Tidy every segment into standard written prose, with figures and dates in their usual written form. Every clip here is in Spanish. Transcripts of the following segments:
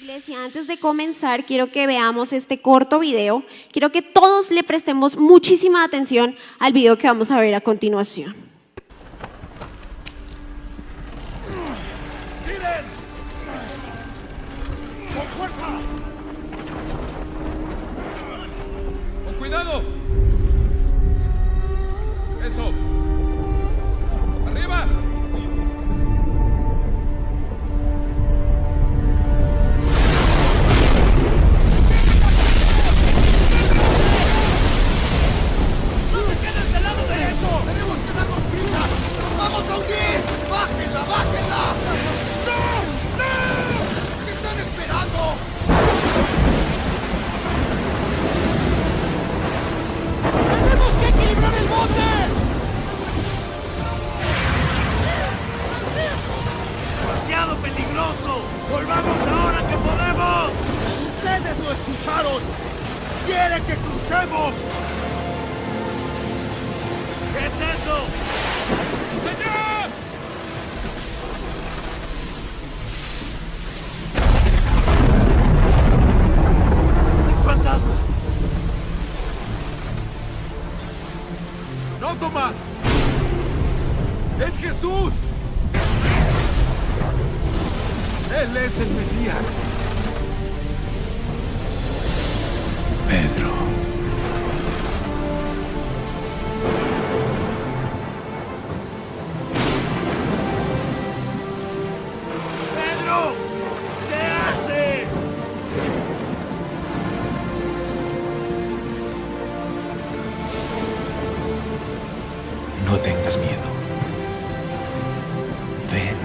Iglesia, antes de comenzar, quiero que veamos este corto video. Quiero que todos le prestemos muchísima atención al video que vamos a ver a continuación. ¡Tiren! ¡Con fuerza! ¡Con cuidado! ¡Eso! ¡Arriba! ¡Bájenla, bájenla! ¡No! ¡No! ¿Qué están esperando? ¡Tenemos que equilibrar el bote! ¡Demasiado peligroso! ¡Volvamos ahora que podemos! ¡Ustedes lo escucharon! ¡Quiere que crucemos! ¿Qué es eso? ¡Señor! ¡Fantasma! ¡No, Tomás! ¡Es Jesús! ¡Él es el Mesías! Pedro. ¡Pedro! ¿Qué hace? No tengas miedo. Ven.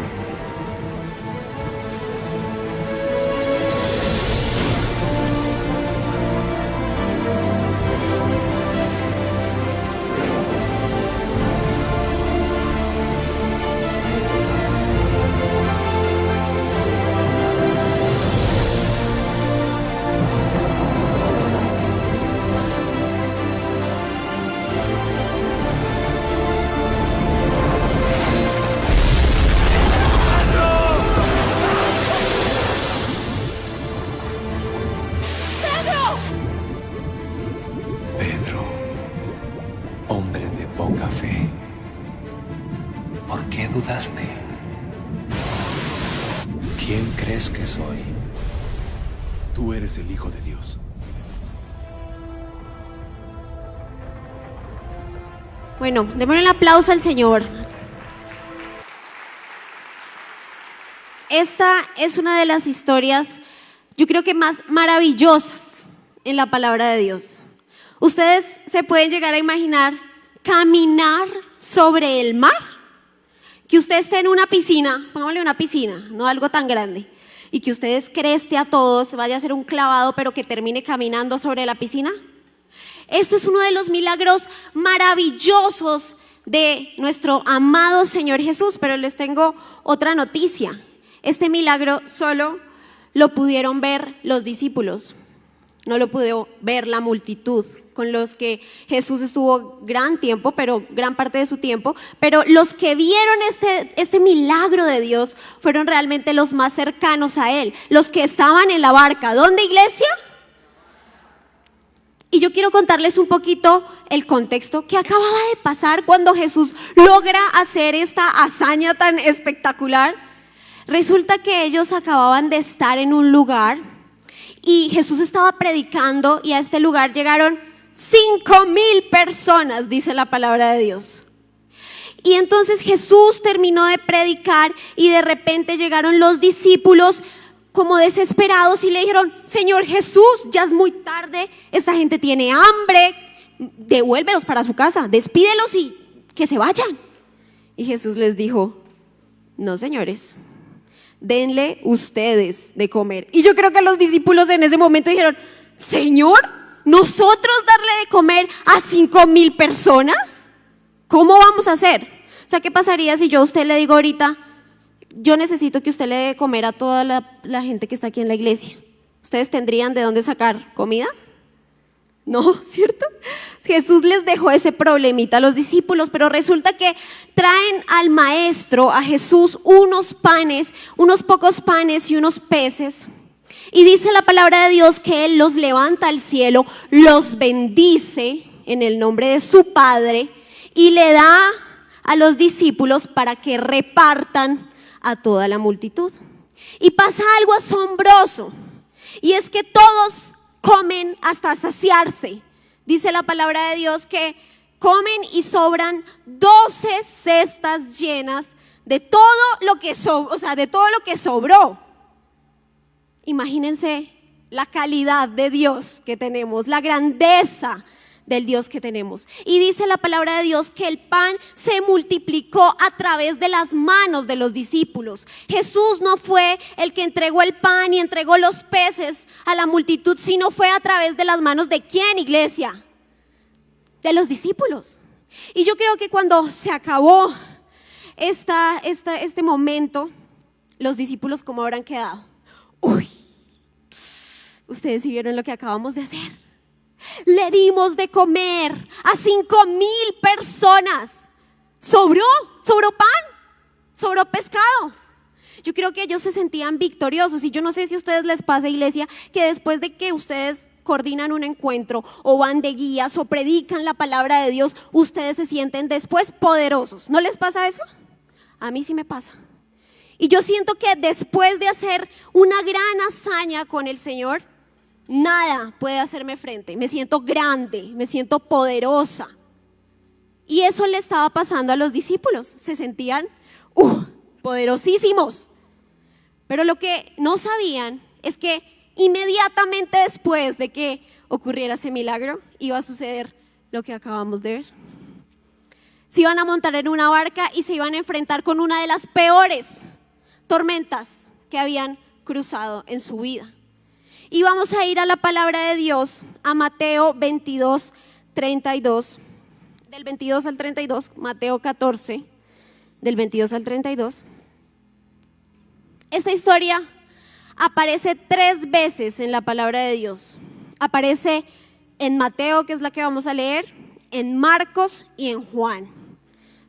Pedro, hombre de poca fe, ¿por qué dudaste? ¿Quién crees que soy? Tú eres el Hijo de Dios. Bueno, démosle un aplauso al Señor. Esta es una de las historias, yo creo que más maravillosas en la palabra de Dios. Ustedes se pueden llegar a imaginar caminar sobre el mar. Que usted esté en una piscina, pongámosle una piscina, no algo tan grande, y que usted descreste a todos, vaya a hacer un clavado, pero que termine caminando sobre la piscina. Esto es uno de los milagros maravillosos de nuestro amado Señor Jesús, pero les tengo otra noticia. Este milagro solo lo pudieron ver los discípulos, no lo pudo ver la multitud con los que Jesús estuvo gran tiempo, pero gran parte de su tiempo, pero los que vieron este milagro de Dios fueron realmente los más cercanos a Él, los que estaban en la barca. ¿Dónde, iglesia? Y yo quiero contarles un poquito el contexto que acababa de pasar cuando Jesús logra hacer esta hazaña tan espectacular. Resulta que ellos acababan de estar en un lugar y Jesús estaba predicando y a este lugar llegaron 5,000 personas, dice la palabra de Dios. Y entonces Jesús terminó de predicar y de repente llegaron los discípulos como desesperados y le dijeron: Señor Jesús, ya es muy tarde, esta gente tiene hambre, devuélvelos para su casa, despídelos y que se vayan. Y Jesús les dijo: no, señores, denle ustedes de comer. Y yo creo que los discípulos en ese momento dijeron: Señor, ¿nosotros darle de comer a 5,000 personas? ¿Cómo vamos a hacer? O sea, ¿qué pasaría si yo a usted le digo ahorita: yo necesito que usted le dé de comer a toda la gente que está aquí en la iglesia? ¿Ustedes tendrían de dónde sacar comida? No, ¿cierto? Jesús les dejó ese problemita a los discípulos, pero resulta que traen al maestro, a Jesús, unos panes, unos pocos panes y unos peces. Y dice la palabra de Dios que Él los levanta al cielo, los bendice en el nombre de su Padre y le da a los discípulos para que repartan a toda la multitud. Y pasa algo asombroso, y es que todos comen hasta saciarse. Dice la palabra de Dios que comen y sobran 12 cestas llenas de todo lo que de todo lo que sobró. Imagínense la calidad de Dios que tenemos, la grandeza del Dios que tenemos. Y dice la palabra de Dios que el pan se multiplicó a través de las manos de los discípulos. Jesús no fue el que entregó el pan y entregó los peces a la multitud, sino fue a través de las manos ¿de quién, iglesia? De los discípulos. Y yo creo que cuando se acabó este momento, los discípulos ¿cómo habrán quedado? Uy, ustedes sí vieron lo que acabamos de hacer. Le dimos de comer a 5,000 personas. Sobró pan, sobró pescado. Yo creo que ellos se sentían victoriosos. Y yo no sé si a ustedes les pasa, iglesia, que después de que ustedes coordinan un encuentro o van de guías o predican la palabra de Dios, ustedes se sienten después poderosos. ¿No les pasa eso? A mí sí me pasa. Y yo siento que después de hacer una gran hazaña con el Señor, nada puede hacerme frente. Me siento grande, me siento poderosa. Y eso le estaba pasando a los discípulos. Se sentían poderosísimos. Pero lo que no sabían es que inmediatamente después de que ocurriera ese milagro, iba a suceder lo que acabamos de ver. Se iban a montar en una barca y se iban a enfrentar con una de las peores tormentas que habían cruzado en su vida. Y vamos a ir a la palabra de Dios, a Mateo 22, 32, del 22 al 32, Mateo 14, del 22 al 32. Esta historia aparece 3 veces en la palabra de Dios. Aparece en Mateo, que es la que vamos a leer, en Marcos y en Juan.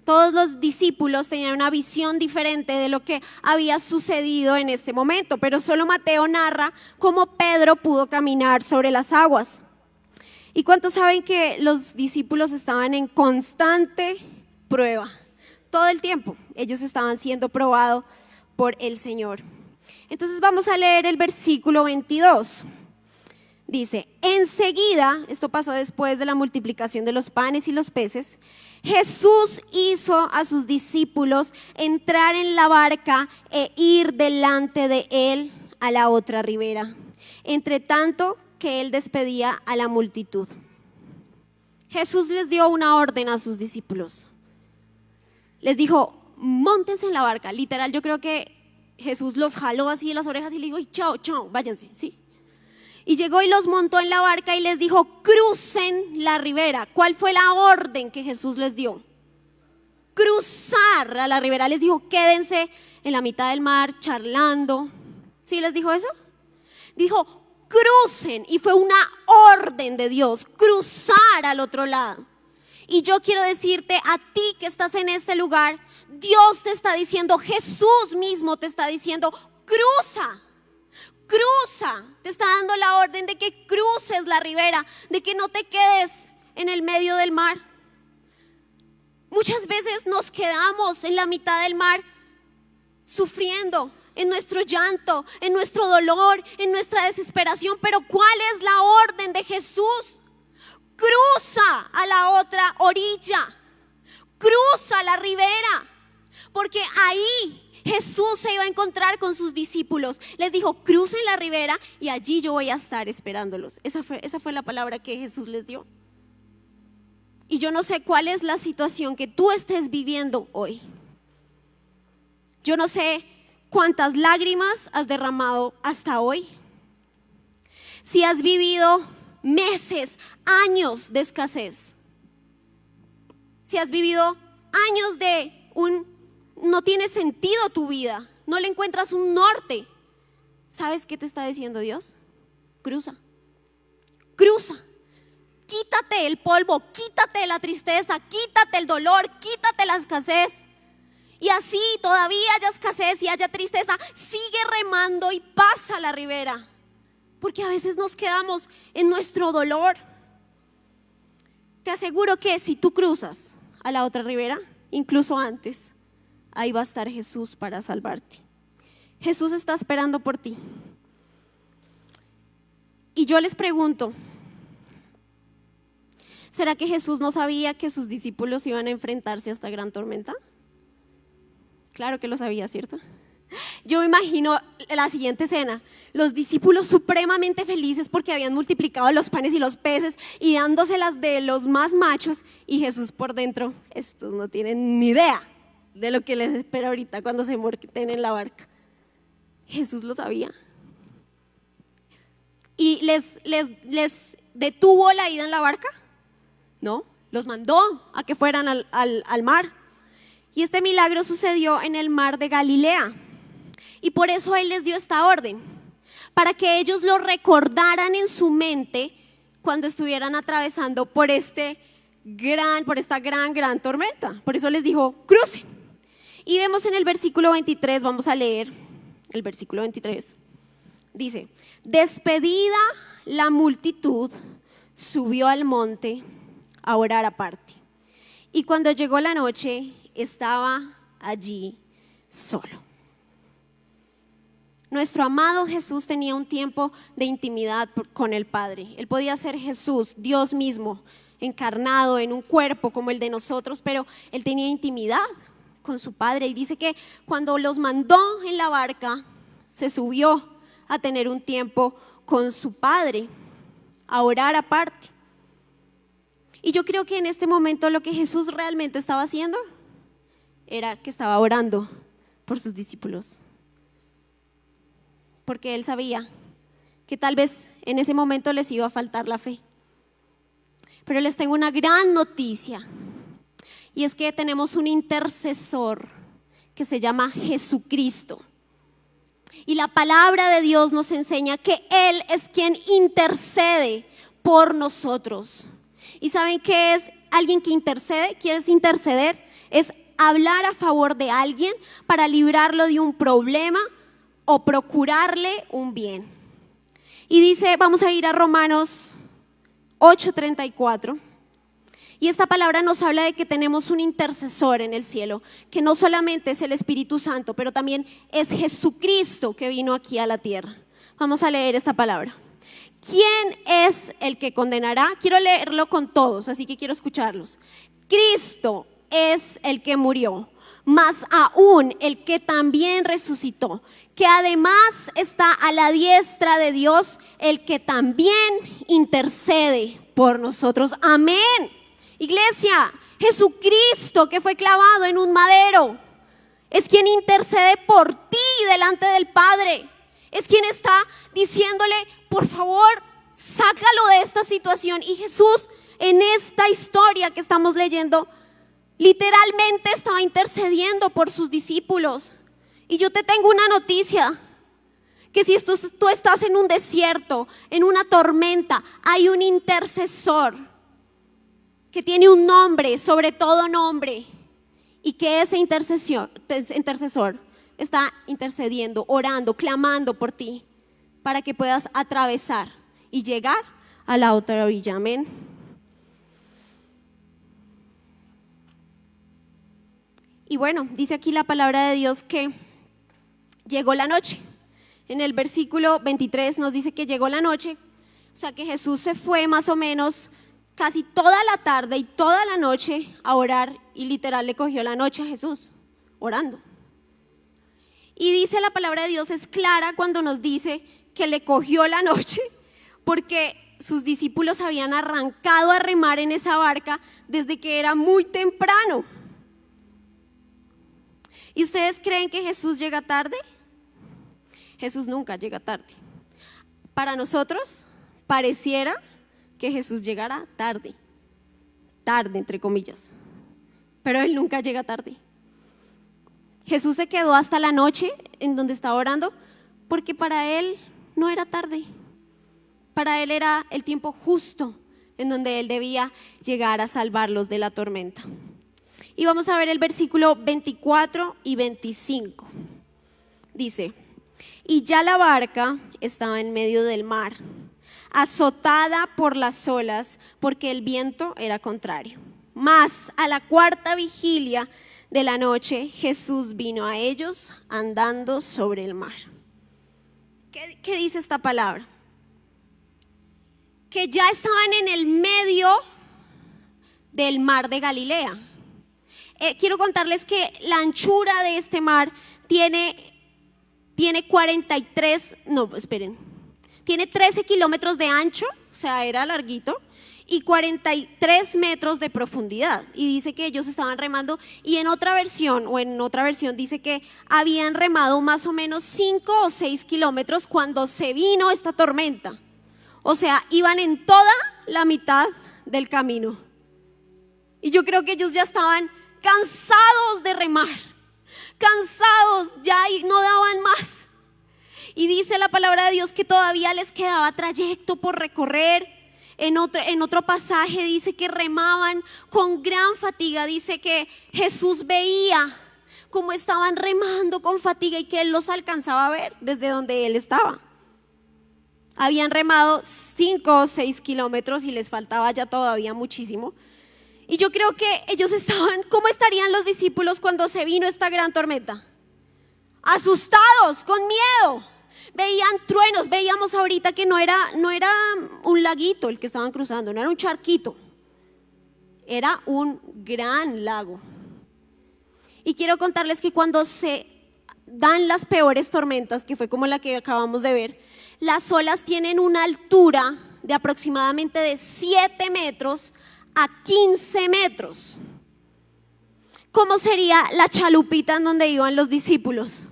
Todos los discípulos tenían una visión diferente de lo que había sucedido en este momento, pero solo Mateo narra cómo Pedro pudo caminar sobre las aguas. ¿Y cuántos saben que los discípulos estaban en constante prueba? Todo el tiempo ellos estaban siendo probados por el Señor. Entonces vamos a leer el versículo 22. Dice, enseguida, esto pasó después de la multiplicación de los panes y los peces, Jesús hizo a sus discípulos entrar en la barca e ir delante de él a la otra ribera, entre tanto que él despedía a la multitud. Jesús les dio una orden a sus discípulos. Les dijo, móntense en la barca. Literal, yo creo que Jesús los jaló así de las orejas y le dijo, chao, chao, váyanse, ¿sí? Y llegó y los montó en la barca y les dijo, crucen la ribera. ¿Cuál fue la orden que Jesús les dio? Cruzar a la ribera. Les dijo, quédense en la mitad del mar charlando. ¿Sí les dijo eso? Dijo, crucen. Y fue una orden de Dios, cruzar al otro lado. Y yo quiero decirte a ti que estás en este lugar, Dios te está diciendo, Jesús mismo te está diciendo, cruza. Cruza, te está dando la orden de que cruces la ribera, de que no te quedes en el medio del mar. Muchas veces nos quedamos en la mitad del mar sufriendo, en nuestro llanto, en nuestro dolor, en nuestra desesperación. Pero ¿cuál es la orden de Jesús? Cruza a la otra orilla, cruza la ribera, porque ahí Jesús se iba a encontrar con sus discípulos. Les dijo, crucen la ribera y allí yo voy a estar esperándolos. Esa fue la palabra que Jesús les dio. Y yo no sé cuál es la situación que tú estés viviendo hoy. Yo no sé cuántas lágrimas has derramado hasta hoy. Si has vivido meses, años de escasez. Si has vivido años de no tiene sentido tu vida, no le encuentras un norte. ¿Sabes qué te está diciendo Dios? Cruza, cruza, quítate el polvo, quítate la tristeza, quítate el dolor, quítate la escasez. Y así todavía haya escasez y haya tristeza, sigue remando y pasa la ribera. porque a veces nos quedamos en nuestro dolor. Te aseguro que si tú cruzas a la otra ribera, incluso antes, ahí va a estar Jesús para salvarte. Jesús está esperando por ti. Y yo les pregunto, ¿será que Jesús no sabía que sus discípulos iban a enfrentarse a esta gran tormenta? Claro que lo sabía, ¿cierto? Yo me imagino la siguiente escena, los discípulos supremamente felices porque habían multiplicado los panes y los peces y dándoselas de los más machos, y Jesús por dentro, estos no tienen ni idea de lo que les espera ahorita cuando se muerten en la barca. Jesús lo sabía. ¿Y les detuvo la ida en la barca? No, los mandó a que fueran al mar. Y este milagro sucedió en el mar de Galilea. Y por eso Él les dio esta orden, para que ellos lo recordaran en su mente cuando estuvieran atravesando por esta gran tormenta. Por eso les dijo, crucen. Y vemos en el versículo 23, vamos a leer el versículo 23. Dice, despedida la multitud, subió al monte a orar aparte. Y cuando llegó la noche, estaba allí solo. Nuestro amado Jesús tenía un tiempo de intimidad con el Padre. Él podía ser Jesús, Dios mismo, encarnado en un cuerpo como el de nosotros, pero Él tenía intimidad con su Padre. Y dice que cuando los mandó en la barca, se subió a tener un tiempo con su Padre, a orar aparte. Y yo creo que en este momento lo que Jesús realmente estaba haciendo era que estaba orando por sus discípulos, porque Él sabía que tal vez en ese momento les iba a faltar la fe. Pero les tengo una gran noticia, y es que tenemos un intercesor que se llama Jesucristo. Y la palabra de Dios nos enseña que Él es quien intercede por nosotros. ¿Y saben qué es alguien que intercede? ¿Quieres interceder? Es hablar a favor de alguien para librarlo de un problema o procurarle un bien. Y dice, vamos a ir a Romanos 8:34. Y esta palabra nos habla de que tenemos un intercesor en el cielo, que no solamente es el Espíritu Santo, pero también es Jesucristo que vino aquí a la tierra. Vamos a leer esta palabra. ¿Quién es el que condenará? Quiero leerlo con todos, así que quiero escucharlos. Cristo es el que murió, más aún el que también resucitó, que además está a la diestra de Dios, el que también intercede por nosotros. Amén. Iglesia, Jesucristo que fue clavado en un madero es quien intercede por ti delante del Padre. Es quien está diciéndole, por favor, sácalo de esta situación. Y Jesús, en esta historia que estamos leyendo, literalmente estaba intercediendo por sus discípulos. Y yo te tengo una noticia, que si tú estás en un desierto, en una tormenta, hay un intercesor que tiene un nombre, sobre todo nombre, y que ese intercesor está intercediendo, orando, clamando por ti, para que puedas atravesar y llegar a la otra orilla. Amén. Y bueno, dice aquí la palabra de Dios que llegó la noche. En el versículo 23 nos dice que llegó la noche, o sea que Jesús se fue más o menos casi toda la tarde y toda la noche a orar, y literal le cogió la noche a Jesús orando. Y dice la palabra de Dios, es clara cuando nos dice que le cogió la noche, porque sus discípulos habían arrancado a remar en esa barca desde que era muy temprano. ¿Y ustedes creen que Jesús llega tarde? Jesús nunca llega tarde. Para nosotros pareciera que Jesús llegara tarde entre comillas, pero Él nunca llega tarde. Jesús se quedó hasta la noche en donde estaba orando, porque para Él no era tarde, para Él era el tiempo justo en donde Él debía llegar a salvarlos de la tormenta. Y vamos a ver el versículo 24 y 25. Dice, y ya la barca estaba en medio del mar, azotada por las olas, porque el viento era contrario. Mas a la cuarta vigilia de la noche, Jesús vino a ellos andando sobre el mar. ¿Qué dice esta palabra? Que ya estaban en el medio del mar de Galilea. Quiero contarles que la anchura de este mar tiene 13 kilómetros de ancho, o sea, era larguito, y 43 metros de profundidad. Y dice que ellos estaban remando, y en otra versión dice que habían remado más o menos 5 o 6 kilómetros cuando se vino esta tormenta. O sea, iban en toda la mitad del camino. Y yo creo que ellos ya estaban cansados de remar, cansados, ya no daban más. Y dice la palabra de Dios que todavía les quedaba trayecto por recorrer. En otro pasaje dice que remaban con gran fatiga. Dice que Jesús veía cómo estaban remando con fatiga y que Él los alcanzaba a ver desde donde Él estaba. Habían remado 5 o 6 kilómetros y les faltaba ya todavía muchísimo. Y yo creo que ellos estaban, ¿cómo estarían los discípulos cuando se vino esta gran tormenta? Asustados, con miedo. Veían truenos, veíamos ahorita que no era un laguito el que estaban cruzando, no era un charquito, era un gran lago. Y quiero contarles que cuando se dan las peores tormentas, que fue como la que acabamos de ver, las olas tienen una altura de aproximadamente de 7 metros a 15 metros. ¿Cómo sería la chalupita en donde iban los discípulos?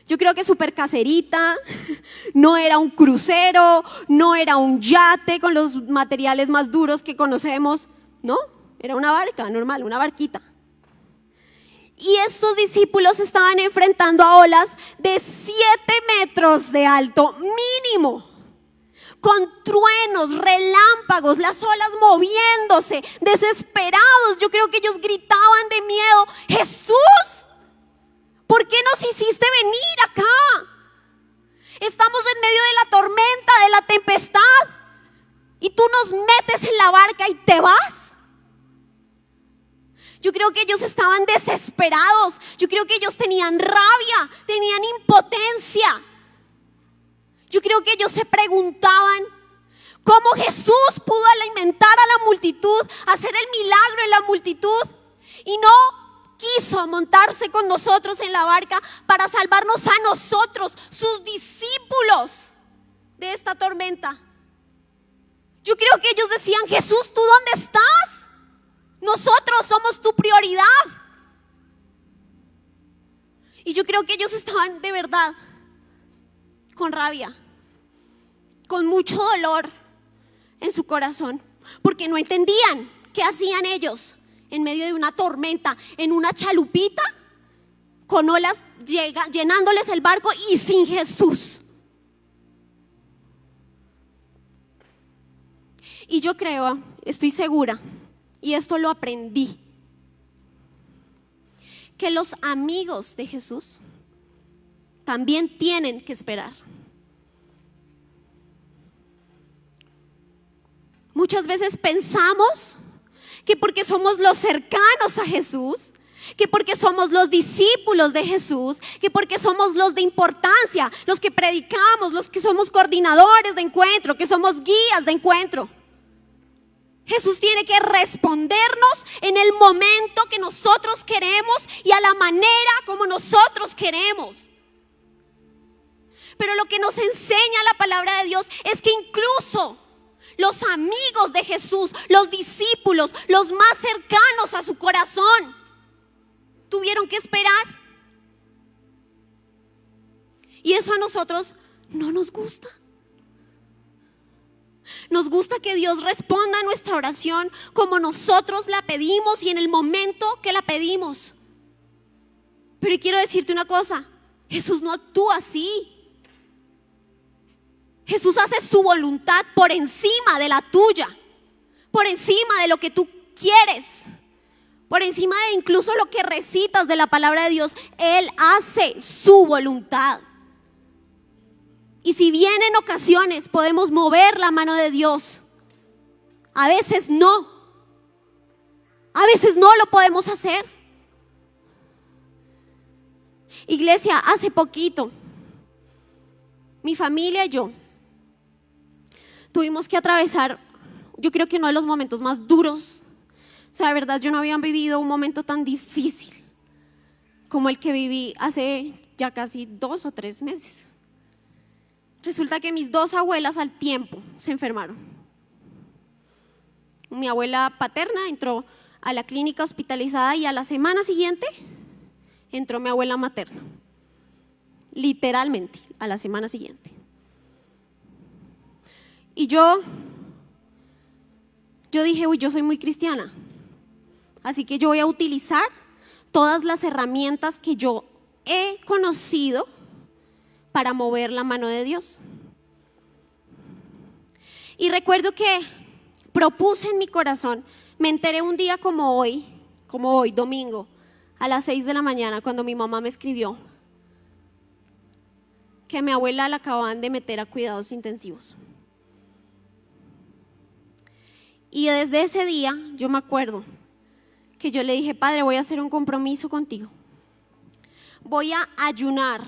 Yo creo que súper caserita, no era un crucero, no era un yate con los materiales más duros que conocemos, no, era una barca normal, una barquita. Y estos discípulos estaban enfrentando a olas de 7 metros de alto mínimo, con truenos, relámpagos, las olas moviéndose, desesperados. Yo creo que ellos gritaban de miedo: Jesús, ¿por qué nos hiciste venir acá? Estamos en medio de la tormenta, de la tempestad, y tú nos metes en la barca y te vas. Yo creo que ellos estaban desesperados. Yo creo que ellos tenían rabia, tenían impotencia. Yo creo que ellos se preguntaban cómo Jesús pudo alimentar a la multitud, hacer el milagro en la multitud, y no quiso montarse con nosotros en la barca para salvarnos a nosotros, sus discípulos, de esta tormenta. Yo creo que ellos decían: Jesús, ¿tú dónde estás? Nosotros somos tu prioridad. Y yo creo que ellos estaban de verdad con rabia, con mucho dolor en su corazón, porque no entendían qué hacían ellos en medio de una tormenta, en una chalupita, con olas llenándoles el barco y sin Jesús. Y yo creo, estoy segura, y esto lo aprendí, que los amigos de Jesús también tienen que esperar. Muchas veces pensamos que porque somos los cercanos a Jesús, que porque somos los discípulos de Jesús, que porque somos los de importancia, los que predicamos, los que somos coordinadores de encuentro, que somos guías de encuentro, Jesús tiene que respondernos en el momento que nosotros queremos y a la manera como nosotros queremos. Pero lo que nos enseña la palabra de Dios es que incluso los amigos de Jesús, los discípulos, los más cercanos a su corazón, tuvieron que esperar. Y eso a nosotros no nos gusta. Nos gusta que Dios responda a nuestra oración como nosotros la pedimos y en el momento que la pedimos. Pero quiero decirte una cosa: Jesús no actúa así. Jesús hace su voluntad por encima de la tuya, por encima de lo que tú quieres, por encima de incluso lo que recitas de la palabra de Dios. Él hace su voluntad. Y si bien en ocasiones podemos mover la mano de Dios, a veces no. A veces no lo podemos hacer. Iglesia, hace poquito, mi familia y yo tuvimos que atravesar, yo creo que uno de los momentos más duros. O sea, de verdad, yo no había vivido un momento tan difícil como el que viví hace ya casi 2 o 3 meses. Resulta que mis 2 abuelas al tiempo se enfermaron. Mi abuela paterna entró a la clínica hospitalizada y a la semana siguiente entró mi abuela materna. Literalmente, a la semana siguiente. Y yo dije, uy, yo soy muy cristiana, así que yo voy a utilizar todas las herramientas que yo he conocido para mover la mano de Dios. Y recuerdo que propuse en mi corazón, me enteré un día como hoy, domingo, a las 6 de la mañana, cuando mi mamá me escribió que a mi abuela la acababan de meter a cuidados intensivos. Y desde ese día yo me acuerdo que yo le dije, Padre, voy a hacer un compromiso contigo. Voy a ayunar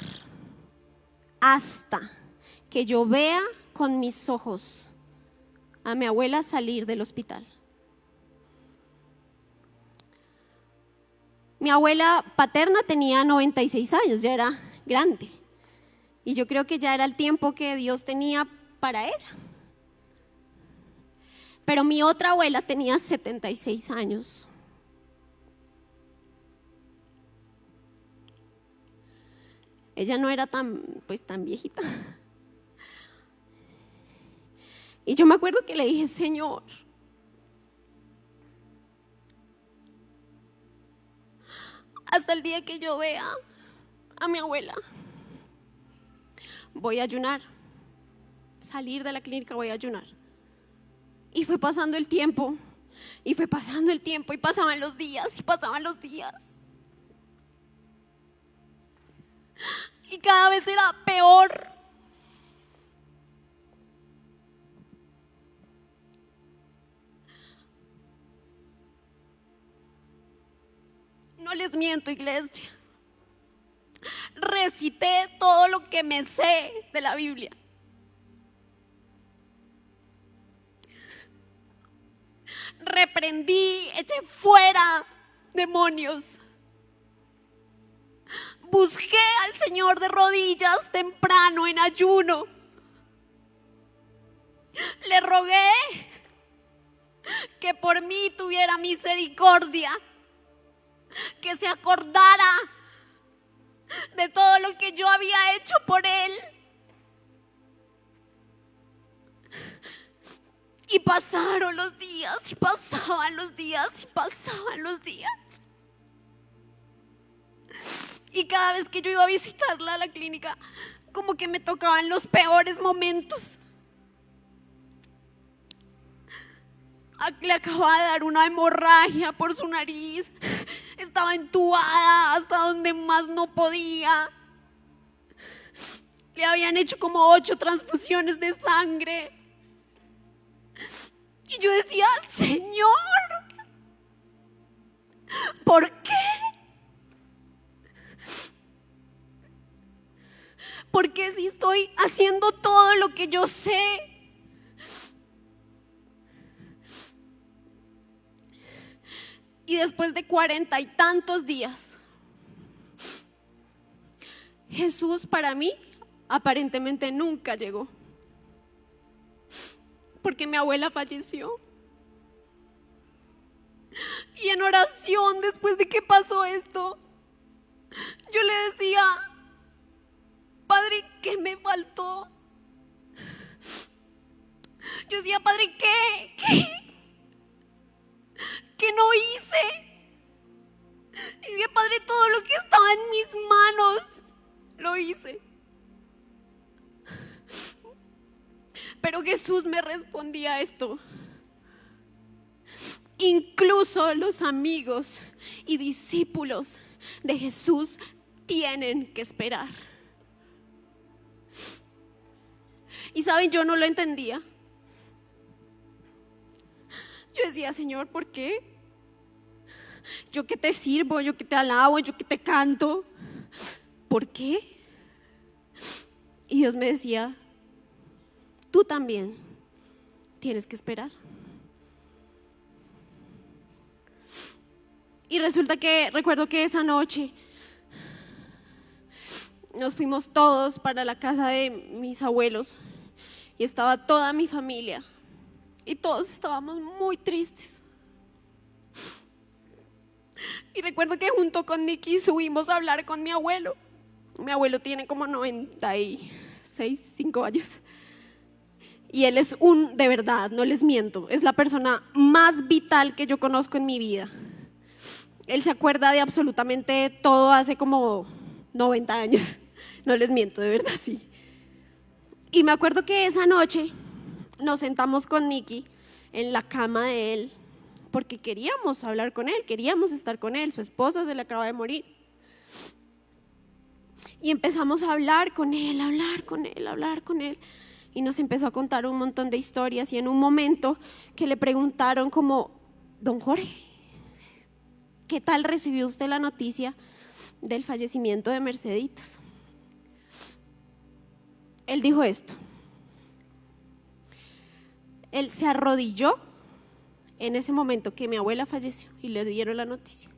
hasta que yo vea con mis ojos a mi abuela salir del hospital. Mi abuela paterna tenía 96 años, ya era grande. Y yo creo que ya era el tiempo que Dios tenía para ella. Pero mi otra abuela tenía 76 años. Ella no era tan viejita. Y yo me acuerdo que le dije, Señor, hasta el día que yo vea a mi abuela, voy a ayunar. Salir de la clínica, voy a ayunar. Y fue pasando el tiempo, y fue pasando el tiempo, y pasaban los días, y pasaban los días. Y cada vez era peor. No les miento, iglesia. Recité todo lo que me sé de la Biblia. Reprendí, eché fuera demonios. Busqué al Señor de rodillas temprano en ayuno. Le rogué que por mí tuviera misericordia, que se acordara de todo lo que yo había hecho por Él. Y pasaron los días, y pasaban los días, y pasaban los días. Y cada vez que yo iba a visitarla a la clínica, como que me tocaban los peores momentos. Le acababa de dar una hemorragia por su nariz. Estaba entubada hasta donde más no podía. Le habían hecho como 8 transfusiones de sangre. Y yo decía, Señor, ¿por qué? Porque si estoy haciendo todo lo que yo sé. Y después de 40 y tantos días, Jesús para mí aparentemente nunca llegó. Porque mi abuela falleció. Y en oración, después de que pasó esto, yo le decía, Padre, ¿qué me faltó? Yo decía, Padre, ¿qué no hice? Y decía, Padre, todo lo que estaba en mis manos, lo hice. Pero Jesús me respondía esto. Incluso los amigos y discípulos de Jesús tienen que esperar. Y saben, yo no lo entendía. Yo decía, Señor, ¿por qué? Yo que te sirvo, yo que te alabo, yo que te canto, ¿por qué? Y Dios me decía, tú también tienes que esperar. Y resulta que recuerdo que esa noche nos fuimos todos para la casa de mis abuelos y estaba toda mi familia y todos estábamos muy tristes. Y recuerdo que junto con Nicky subimos a hablar con mi abuelo. Mi abuelo tiene como 96, 5 años. Y él es de verdad, no les miento, es la persona más vital que yo conozco en mi vida. Él se acuerda de absolutamente todo hace como 90 años. No les miento, de verdad, sí. Y me acuerdo que esa noche nos sentamos con Nicky en la cama de él porque queríamos hablar con él, queríamos estar con él. Su esposa se le acaba de morir. Y empezamos a hablar con él, hablar con él, hablar con él. Y nos empezó a contar un montón de historias. Y en un momento que le preguntaron como, don Jorge, ¿qué tal recibió usted la noticia del fallecimiento de Merceditas? Él dijo esto. Él se arrodilló en ese momento que mi abuela falleció y le dieron la noticia.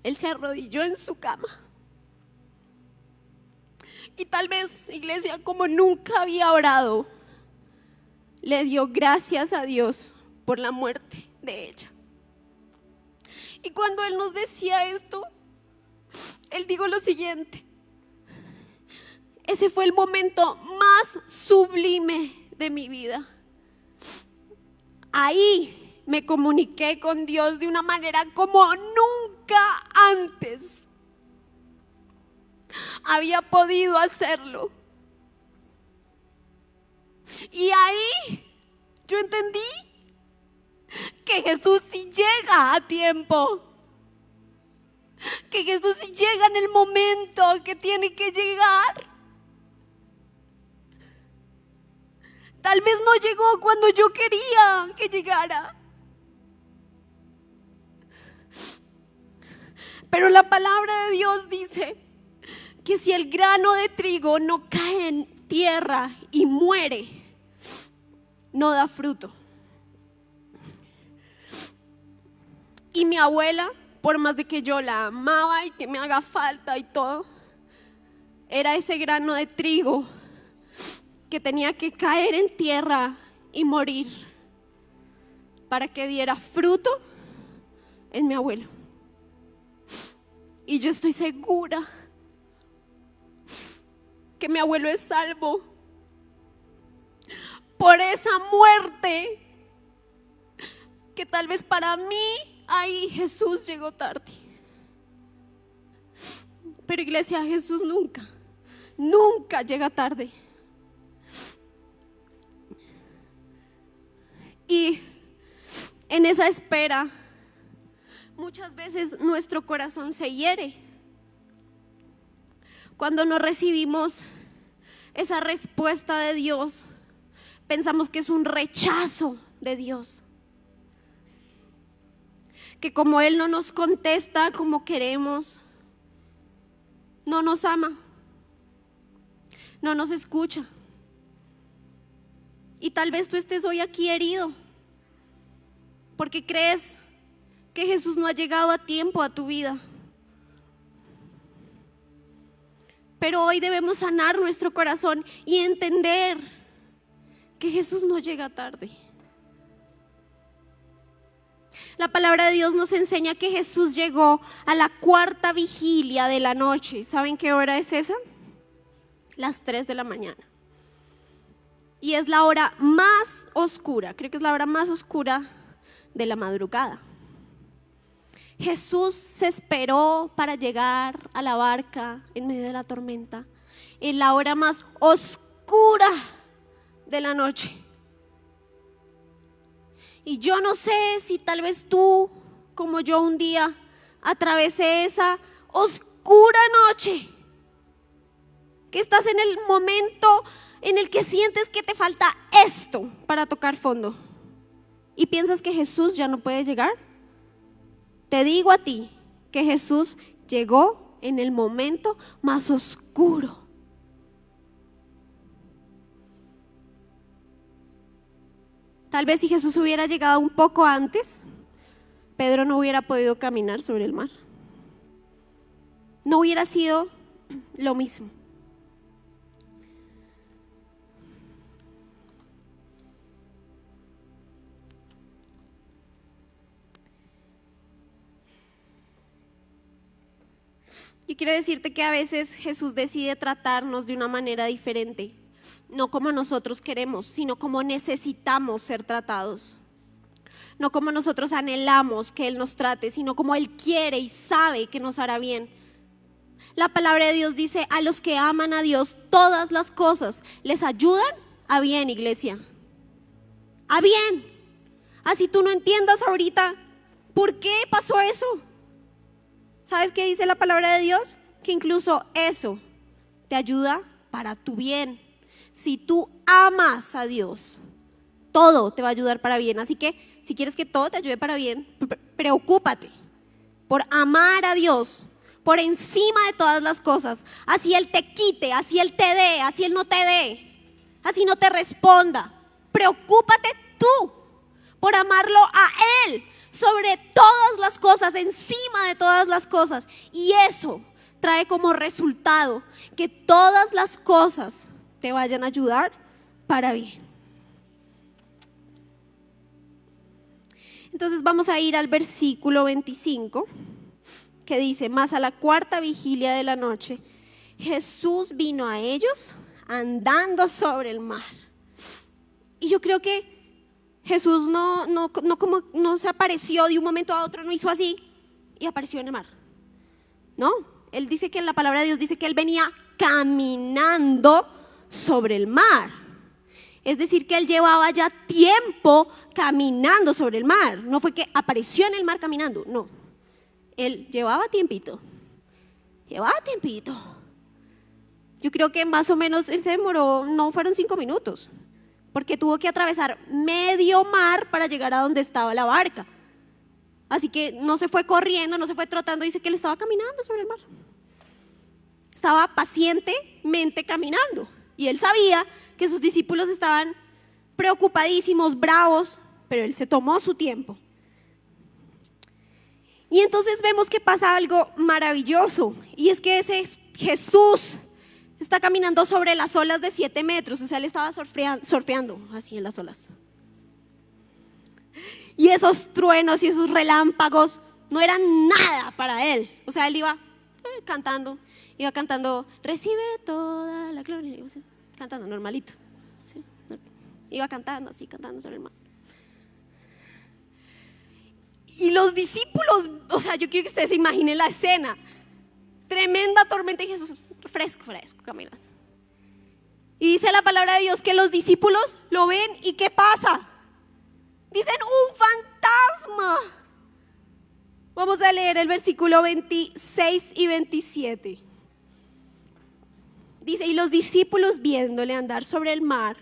Él se arrodilló en su cama. Y tal vez, iglesia, como nunca había orado, le dio gracias a Dios por la muerte de ella. Y cuando él nos decía esto, él dijo lo siguiente: ese fue el momento más sublime de mi vida. Ahí me comuniqué con Dios de una manera como nunca antes había podido hacerlo. Y ahí yo entendí que Jesús sí llega a tiempo, que Jesús sí llega en el momento que tiene que llegar. Tal vez no llegó cuando yo quería que llegara, pero la palabra de Dios dice que si el grano de trigo no cae en tierra y muere, no da fruto. Y mi abuela, por más de que yo la amaba y que me haga falta y todo, era ese grano de trigo que tenía que caer en tierra y morir para que diera fruto en mi abuelo. Y yo estoy segura que mi abuelo es salvo por esa muerte que tal vez para mí ahí Jesús llegó tarde. Pero iglesia, Jesús nunca llega tarde. Y en esa espera, muchas veces nuestro corazón se hiere cuando no recibimos esa respuesta de Dios. Pensamos que es un rechazo de Dios, que como Él no nos contesta como queremos, no nos ama, no nos escucha. Y tal vez tú estés hoy aquí herido porque crees que Jesús no ha llegado a tiempo a tu vida. Pero hoy debemos sanar nuestro corazón y entender que Jesús no llega tarde. La palabra de Dios nos enseña que Jesús llegó a la 4ª vigilia de la noche. ¿Saben qué hora es esa? Las 3 de la mañana. Y es la hora más oscura, creo que es la hora más oscura de la madrugada. Jesús se esperó para llegar a la barca en medio de la tormenta, en la hora más oscura de la noche. Y yo no sé si tal vez tú, como yo un día, atravesé esa oscura noche que estás en el momento en el que sientes que te falta esto para tocar fondo y piensas que Jesús ya no puede llegar. Te digo a ti que Jesús llegó en el momento más oscuro. Tal vez si Jesús hubiera llegado un poco antes, Pedro no hubiera podido caminar sobre el mar. No hubiera sido lo mismo. Yo quiero decirte que a veces Jesús decide tratarnos de una manera diferente, no como nosotros queremos, sino como necesitamos ser tratados. No como nosotros anhelamos que Él nos trate, sino como Él quiere y sabe que nos hará bien. La palabra de Dios dice: a los que aman a Dios, todas las cosas les ayudan a bien, iglesia. A bien. Así tú no entiendas ahorita por qué pasó eso. ¿Sabes qué dice la palabra de Dios? Que incluso eso te ayuda para tu bien. Si tú amas a Dios, todo te va a ayudar para bien. Así que si quieres que todo te ayude para bien, preocúpate por amar a Dios por encima de todas las cosas. Así Él te quite, así Él te dé, así Él no te dé, así no te responda. Preocúpate tú por amarlo a Él sobre todas las cosas, encima de todas las cosas. Y eso trae como resultado que todas las cosas te vayan a ayudar para bien. Entonces vamos a ir al versículo 25, que dice: mas a la cuarta vigilia de la noche, Jesús vino a ellos andando sobre el mar. Y yo creo que Jesús no se apareció de un momento a otro, no hizo así y apareció en el mar. No, Él dice que en la palabra de Dios dice que Él venía caminando sobre el mar. Es decir, que Él llevaba ya tiempo caminando sobre el mar. No fue que apareció en el mar caminando, no. Él llevaba tiempito. Yo creo que más o menos Él se demoró, no fueron 5 minutos, porque tuvo que atravesar medio mar para llegar a donde estaba la barca. Así que no se fue corriendo, no se fue trotando, dice que Él estaba caminando sobre el mar. Estaba pacientemente caminando. Y Él sabía que sus discípulos estaban preocupadísimos, bravos, pero Él se tomó su tiempo. Y entonces vemos que pasa algo maravilloso, y es que ese Jesús está caminando sobre las olas de 7 metros, o sea, Él estaba surfeando así en las olas. Y esos truenos y esos relámpagos no eran nada para Él. O sea, Él iba cantando, recibe toda la gloria, cantando normalito, ¿sí? Iba cantando así, cantando sobre el mar. Y los discípulos, o sea, yo quiero que ustedes se imaginen la escena: tremenda tormenta y Jesús fresco, caminando. Y dice la palabra de Dios que los discípulos lo ven, y ¿qué pasa? Dicen: un fantasma. Vamos a leer el versículo 26 y 27. Dice: y los discípulos, viéndole andar sobre el mar,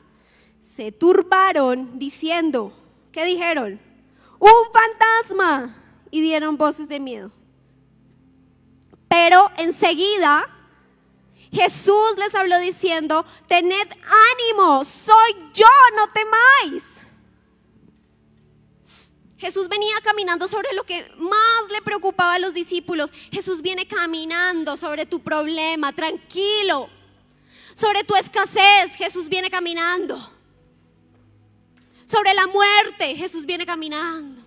se turbaron diciendo, ¿qué dijeron? ¡Un fantasma! Y dieron voces de miedo. Pero enseguida Jesús les habló diciendo: tened ánimo, soy yo, no temáis. Jesús venía caminando sobre lo que más le preocupaba a los discípulos. Jesús viene caminando sobre tu problema, tranquilo. Sobre tu escasez, Jesús viene caminando. Sobre la muerte, Jesús viene caminando.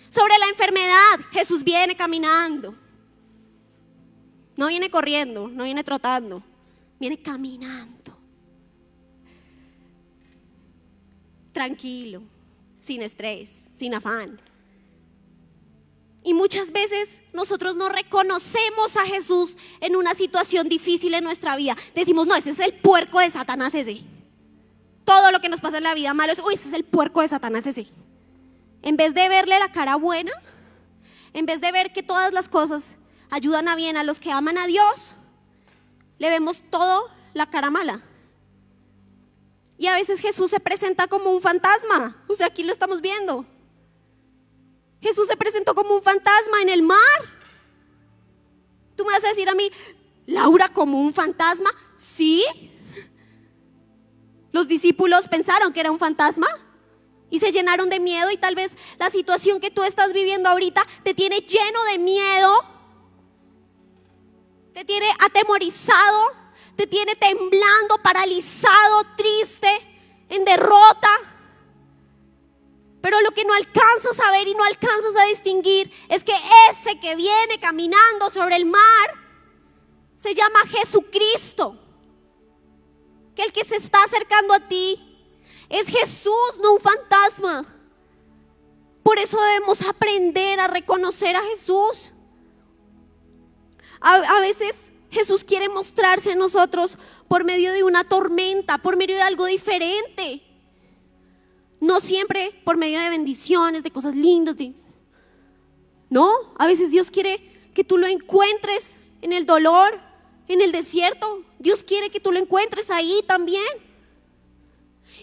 Sobre la enfermedad, Jesús viene caminando. No viene corriendo, no viene trotando, viene caminando. Tranquilo, sin estrés, sin afán. Y muchas veces nosotros no reconocemos a Jesús en una situación difícil en nuestra vida. Decimos: no, ese es el puerco de Satanás ese. Todo lo que nos pasa en la vida malo es: uy, ese es el puerco de Satanás ese. En vez de verle la cara buena, en vez de ver que todas las cosas ayudan a bien a los que aman a Dios, le vemos todo la cara mala. Y a veces Jesús se presenta como un fantasma. O sea, aquí lo estamos viendo. Jesús se presentó como un fantasma en el mar. Tú me vas a decir a mí, Laura, ¿como un fantasma? Sí. Los discípulos pensaron que era un fantasma y se llenaron de miedo, y tal vez la situación que tú estás viviendo ahorita te tiene lleno de miedo, te tiene atemorizado, te tiene temblando, paralizado, triste, en derrota. Pero lo que no alcanzas a ver y no alcanzas a distinguir es que ese que viene caminando sobre el mar se llama Jesucristo. Que el que se está acercando a ti es Jesús, no un fantasma. Por eso debemos aprender a reconocer a Jesús. A veces Jesús quiere mostrarse a nosotros por medio de una tormenta, por medio de algo diferente. No siempre por medio de bendiciones, de cosas lindas. No, a veces Dios quiere que tú lo encuentres en el dolor, en el desierto. Dios quiere que tú lo encuentres ahí también.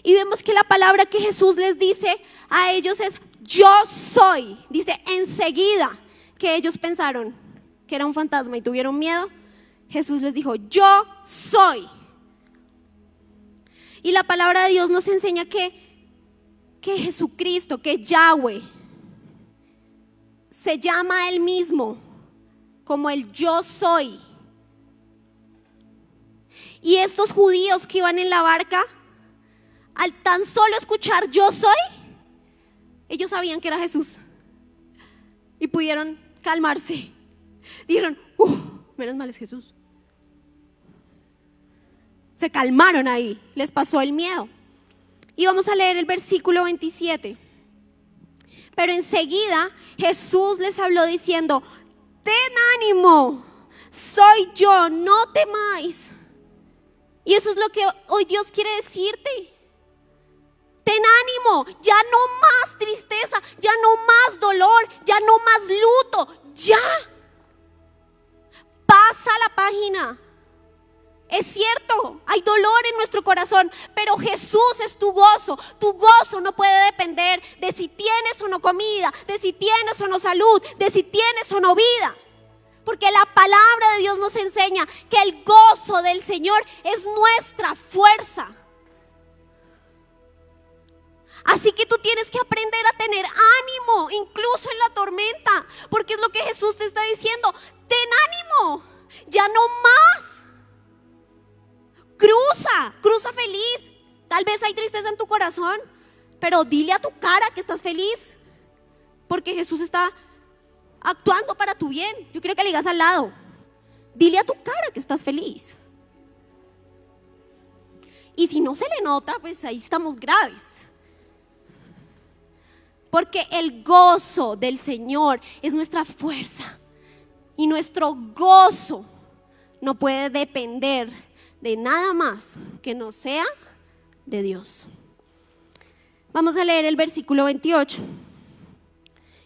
Y vemos que la palabra que Jesús les dice a ellos es: yo soy. Dice enseguida que ellos pensaron que era un fantasma y tuvieron miedo. Jesús les dijo: yo soy. Y la palabra de Dios nos enseña que Jesucristo, que Yahweh, se llama a Él mismo como el yo soy. Y estos judíos que iban en la barca, al tan solo escuchar yo soy, ellos sabían que era Jesús y pudieron calmarse. Dijeron: menos mal es Jesús. Se calmaron ahí, les pasó el miedo. Y vamos a leer el versículo 27. Pero enseguida Jesús les habló diciendo: ten ánimo, soy yo, no temáis. Y eso es lo que hoy Dios quiere decirte. Ten ánimo, ya no más tristeza, ya no más dolor, ya no más luto, ya. Pasa la página. Es cierto, hay dolor en nuestro corazón, pero Jesús es tu gozo. Tu gozo no puede depender de si tienes o no comida, de si tienes o no salud, de si tienes o no vida. Porque la palabra de Dios nos enseña que el gozo del Señor es nuestra fuerza. Así que tú tienes que aprender a tener ánimo, incluso en la tormenta, porque es lo que Jesús te está diciendo. Ten ánimo, ya no más. Cruza feliz. Tal vez hay tristeza en tu corazón, pero dile a tu cara que estás feliz, porque Jesús está actuando para tu bien. Yo quiero que le digas al lado: dile a tu cara que estás feliz. Y si no se le nota, pues ahí estamos graves. Porque el gozo del Señor es nuestra fuerza. Y nuestro gozo no puede depender de nada más que no sea de Dios. Vamos a leer el versículo 28.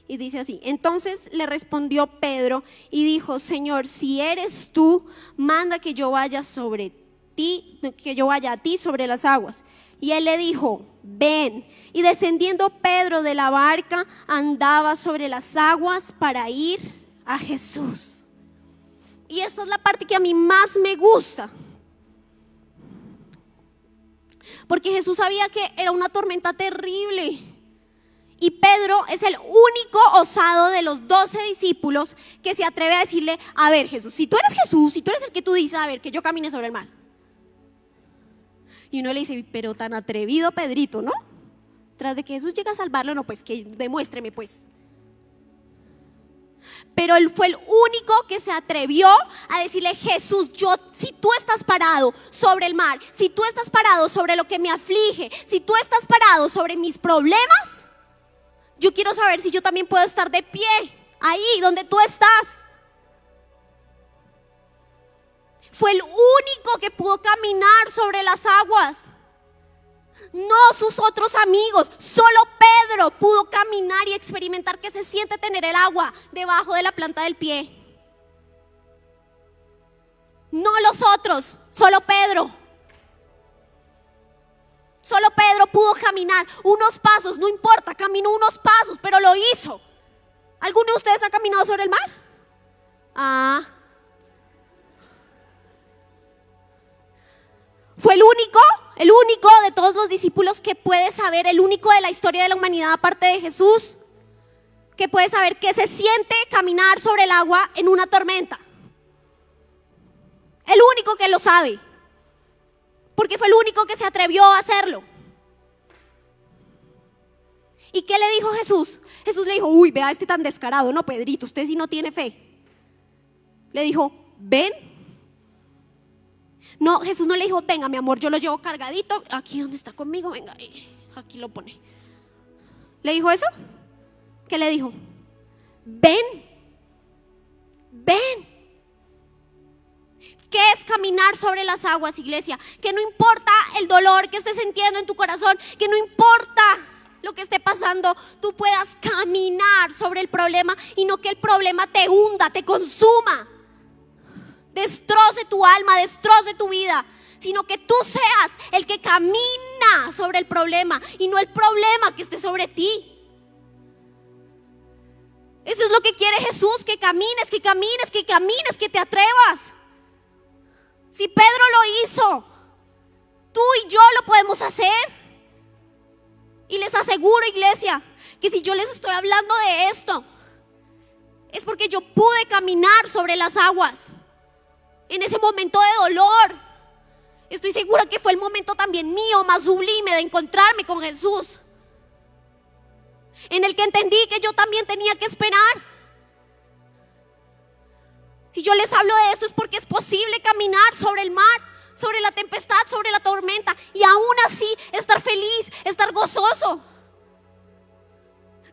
Y dice así: entonces le respondió Pedro y dijo: Señor, si eres tú, manda que yo vaya sobre ti, que yo vaya a ti sobre las aguas. Y él le dijo: ven. Y descendiendo Pedro de la barca, andaba sobre las aguas para ir a Jesús. Y esta es la parte que a mí más me gusta, porque Jesús sabía que era una tormenta terrible. Y Pedro es el único osado de los 12 discípulos que se atreve a decirle: a ver, Jesús, si tú eres Jesús, si tú eres el que tú dices, a ver, que yo camine sobre el mar. Y uno le dice: pero tan atrevido Pedrito, ¿no? Tras de que Jesús llega a salvarlo, no, pues que demuéstreme pues. Pero él fue el único que se atrevió a decirle: Jesús, si tú estás parado sobre el mar, si tú estás parado sobre lo que me aflige, si tú estás parado sobre mis problemas, yo quiero saber si yo también puedo estar de pie ahí donde tú estás. Fue el único que pudo caminar sobre las aguas. No sus otros amigos, solo Pedro pudo caminar y experimentar qué se siente tener el agua debajo de la planta del pie. No los otros, solo Pedro. Solo Pedro pudo caminar unos pasos, no importa, caminó unos pasos, pero lo hizo. ¿Alguno de ustedes ha caminado sobre el mar? Fue el único de todos los discípulos que puede saber, el único de la historia de la humanidad aparte de Jesús, que puede saber qué se siente caminar sobre el agua en una tormenta. El único que lo sabe, porque fue el único que se atrevió a hacerlo. ¿Y qué le dijo Jesús? Jesús le dijo, uy, vea este tan descarado, no, Pedrito, usted sí no tiene fe. Le dijo, ven. No, Jesús no le dijo, venga mi amor, yo lo llevo cargadito, aquí donde está conmigo, venga, aquí lo pone. ¿Le dijo eso? ¿Qué le dijo? Ven, ven. ¿Qué es caminar sobre las aguas, iglesia? Que no importa el dolor que estés sintiendo en tu corazón, que no importa lo que esté pasando, tú puedas caminar sobre el problema y no que el problema te hunda, te consuma, destroce tu alma, destroce tu vida, sino que tú seas el que camina sobre el problema y no el problema que esté sobre ti. Eso es lo que quiere Jesús, que camines, que camines, que camines, que te atrevas. Si Pedro lo hizo, tú y yo lo podemos hacer. Y les aseguro, iglesia, que si yo les estoy hablando de esto, es porque yo pude caminar sobre las aguas en ese momento de dolor. Estoy segura que fue el momento también mío más sublime de encontrarme con Jesús, en el que entendí que yo también tenía que esperar. Si yo les hablo de esto es porque es posible caminar sobre el mar, sobre la tempestad, sobre la tormenta y aún así estar feliz, estar gozoso.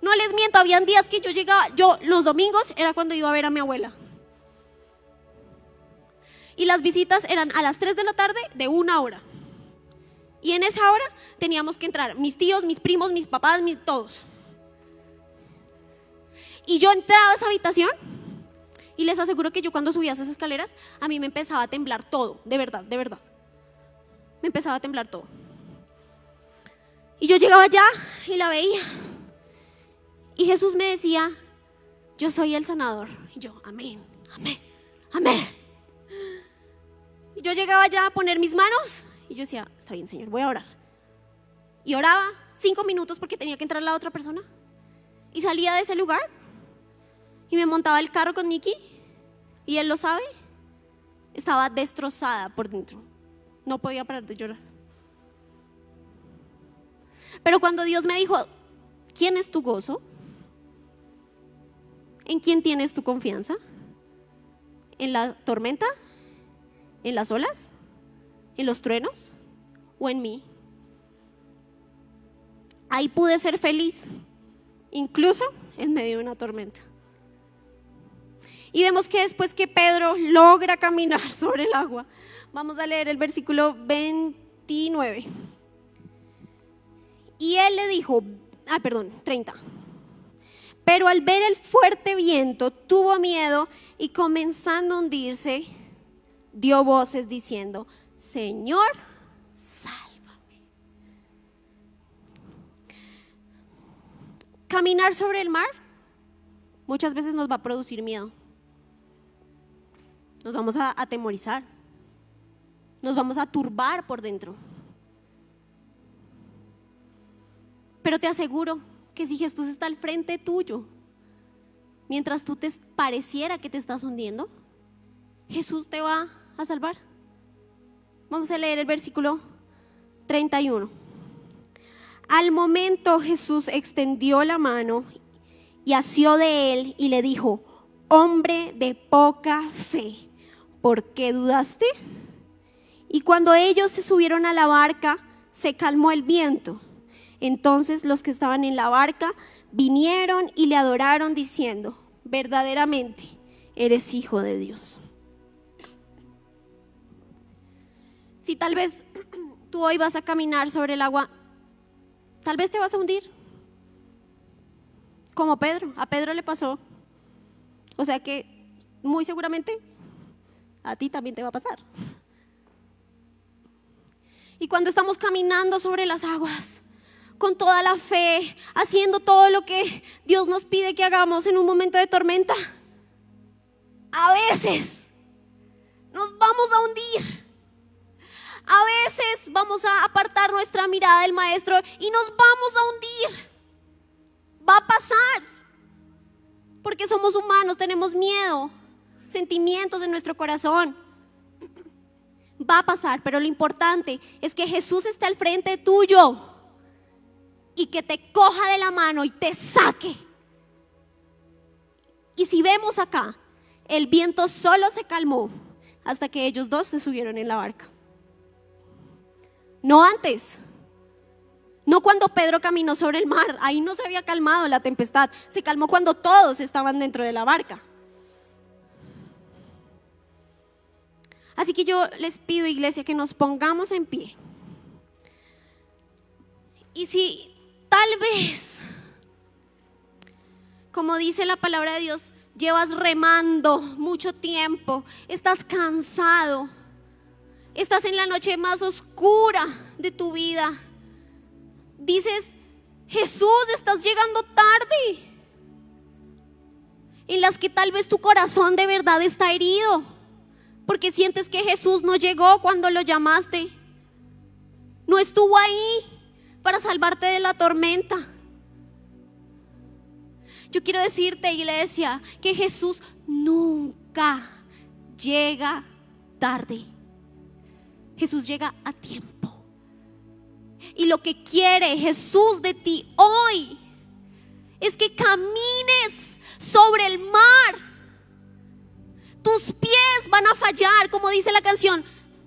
No les miento, habían días que yo los domingos era cuando iba a ver a mi abuela. Y las visitas eran a las 3 de la tarde de 1 hora. Y en esa hora teníamos que entrar mis tíos, mis primos, mis papás, todos. Y yo entraba a esa habitación y les aseguro que yo cuando subía esas escaleras a mí me empezaba a temblar todo, de verdad, de verdad. Me empezaba a temblar todo. Y yo llegaba allá y la veía. Y Jesús me decía, yo soy el sanador. Y yo, amén, amén, amén. Y yo llegaba allá a poner mis manos y yo decía, está bien, Señor, voy a orar. Y oraba 5 minutos porque tenía que entrar la otra persona. Y salía de ese lugar y me montaba el carro con Nicky. Y él lo sabe, estaba destrozada por dentro. No podía parar de llorar. Pero cuando Dios me dijo, ¿quién es tu gozo? ¿En quién tienes tu confianza? ¿En la tormenta? ¿En las olas? ¿En los truenos? ¿O en mí? Ahí pude ser feliz, incluso en medio de una tormenta. Y vemos que después que Pedro logra caminar sobre el agua, vamos a leer el versículo 29. Y él le dijo, 30. Pero al ver el fuerte viento, tuvo miedo y comenzando a hundirse, dio voces diciendo, Señor, sálvame. Caminar sobre el mar muchas veces nos va a producir miedo. Nos vamos a atemorizar, nos vamos a turbar por dentro. Pero te aseguro que si Jesús está al frente tuyo, mientras tú te pareciera que te estás hundiendo, Jesús te va a salvar. Vamos a leer el versículo 31. Al momento Jesús extendió la mano y asió de él y le dijo, hombre de poca fe, ¿por qué dudaste? Y cuando ellos se subieron a la barca, se calmó el viento. Entonces los que estaban en la barca vinieron y le adoraron diciendo, verdaderamente eres hijo de Dios. Si tal vez tú hoy vas a caminar sobre el agua, tal vez te vas a hundir. Como Pedro, a Pedro le pasó. O sea que muy seguramente a ti también te va a pasar. Y cuando estamos caminando sobre las aguas, con toda la fe, haciendo todo lo que Dios nos pide que hagamos en un momento de tormenta, a veces nos vamos a hundir. A veces vamos a apartar nuestra mirada del Maestro y nos vamos a hundir. Va a pasar, porque somos humanos, tenemos miedo, sentimientos en nuestro corazón. Va a pasar, pero lo importante es que Jesús esté al frente tuyo y que te coja de la mano y te saque. Y si vemos acá, el viento solo se calmó hasta que ellos dos se subieron en la barca. No antes, no cuando Pedro caminó sobre el mar, ahí no se había calmado la tempestad, se calmó cuando todos estaban dentro de la barca. Así que yo les pido, iglesia, que nos pongamos en pie. Y si tal vez, como dice la palabra de Dios, llevas remando mucho tiempo, estás cansado, estás en la noche más oscura de tu vida, dices, Jesús, estás llegando tarde, en las que tal vez tu corazón de verdad está herido, porque sientes que Jesús no llegó cuando lo llamaste, no estuvo ahí para salvarte de la tormenta. Yo quiero decirte, iglesia, que Jesús nunca llega tarde. Jesús llega a tiempo. Y lo que quiere Jesús de ti hoy es que camines sobre el mar. Tus pies van a fallar, como dice la canción.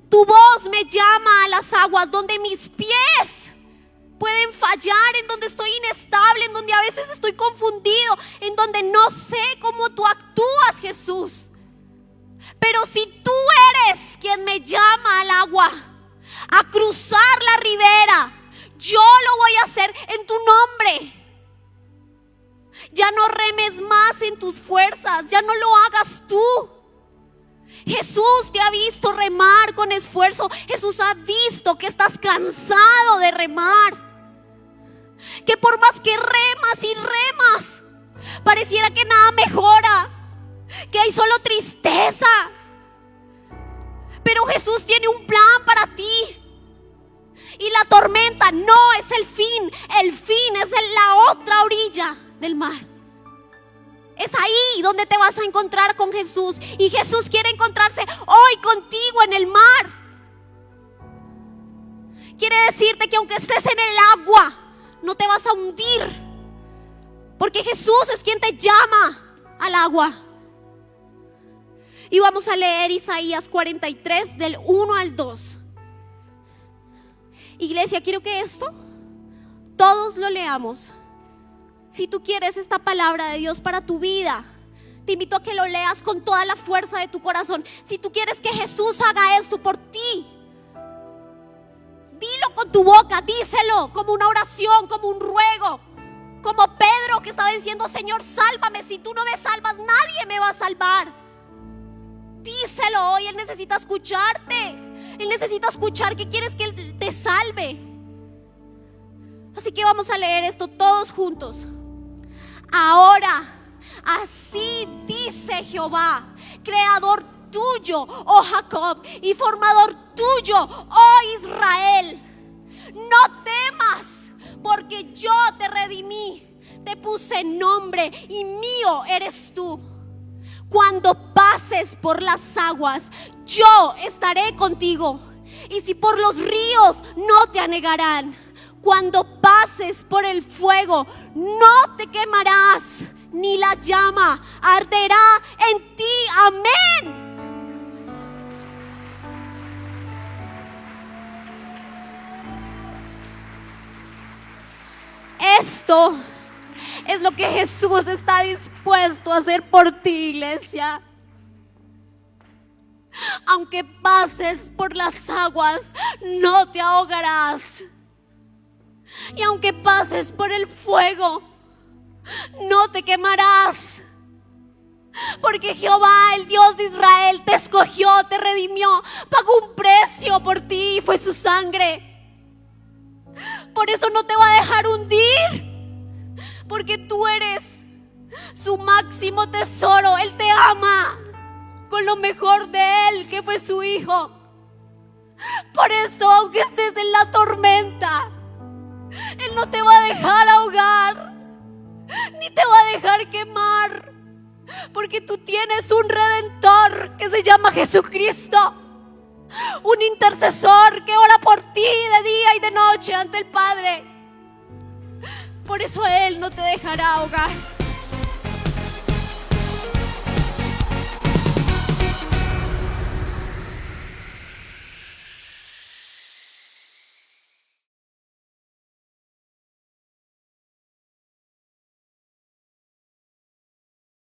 Tu voz me llama a las aguas donde mis pies pueden fallar, en donde estoy inestable, en donde a veces estoy confundido, en donde no sé cómo tú actúas, Jesús. Pero si tú eres quien me llama al agua, a cruzar la ribera, yo lo voy a hacer en tu nombre. Ya no remes más en tus fuerzas, ya no lo hagas tú. Jesús te ha visto remar con esfuerzo. Jesús ha visto que estás cansado de remar, que por más que remas y remas, pareciera que nada mejora, que hay solo tristeza. Pero Jesús tiene un plan para ti. Y la tormenta no es el fin es en la otra orilla del mar. Es ahí donde te vas a encontrar con Jesús. Y Jesús quiere encontrarse hoy contigo en el mar. Quiere decirte que aunque estés en el agua, no te vas a hundir, porque Jesús es quien te llama al agua. Y vamos a leer Isaías 43 del 1 al 2. Iglesia, quiero que esto todos lo leamos. Si tú quieres esta palabra de Dios para tu vida, te invito a que lo leas con toda la fuerza de tu corazón. Si tú quieres que Jesús haga esto por ti, dilo con tu boca, díselo como una oración, como un ruego, como Pedro que estaba diciendo, Señor, sálvame, si tú no me salvas, nadie me va a salvar. Díselo hoy, Él necesita escucharte. Él necesita escuchar que quieres que Él te salve. Así que vamos a leer esto todos juntos. Ahora, así dice Jehová, creador tuyo, oh Jacob, y formador tuyo, oh Israel. No temas, porque yo te redimí, te puse nombre y mío eres tú. Cuando pases por las aguas, yo estaré contigo, y si por los ríos, no te anegarán. Cuando pases por el fuego, no te quemarás, ni la llama arderá en ti. Amén. Esto es lo que Jesús está dispuesto a hacer por ti, iglesia. Aunque pases por las aguas, no te ahogarás. Y aunque pases por el fuego, no te quemarás. Porque Jehová, el Dios de Israel, te escogió, te redimió, pagó un precio por ti y fue su sangre. Por eso no te va a dejar hundir, porque tú eres su máximo tesoro. Él te ama con lo mejor de Él, que fue su Hijo. Por eso, aunque estés en la tormenta, Él no te va a dejar ahogar, ni te va a dejar quemar, porque tú tienes un Redentor que se llama Jesucristo, un intercesor que ora por ti de día y de noche ante el Padre. Por eso Él no te dejará ahogar.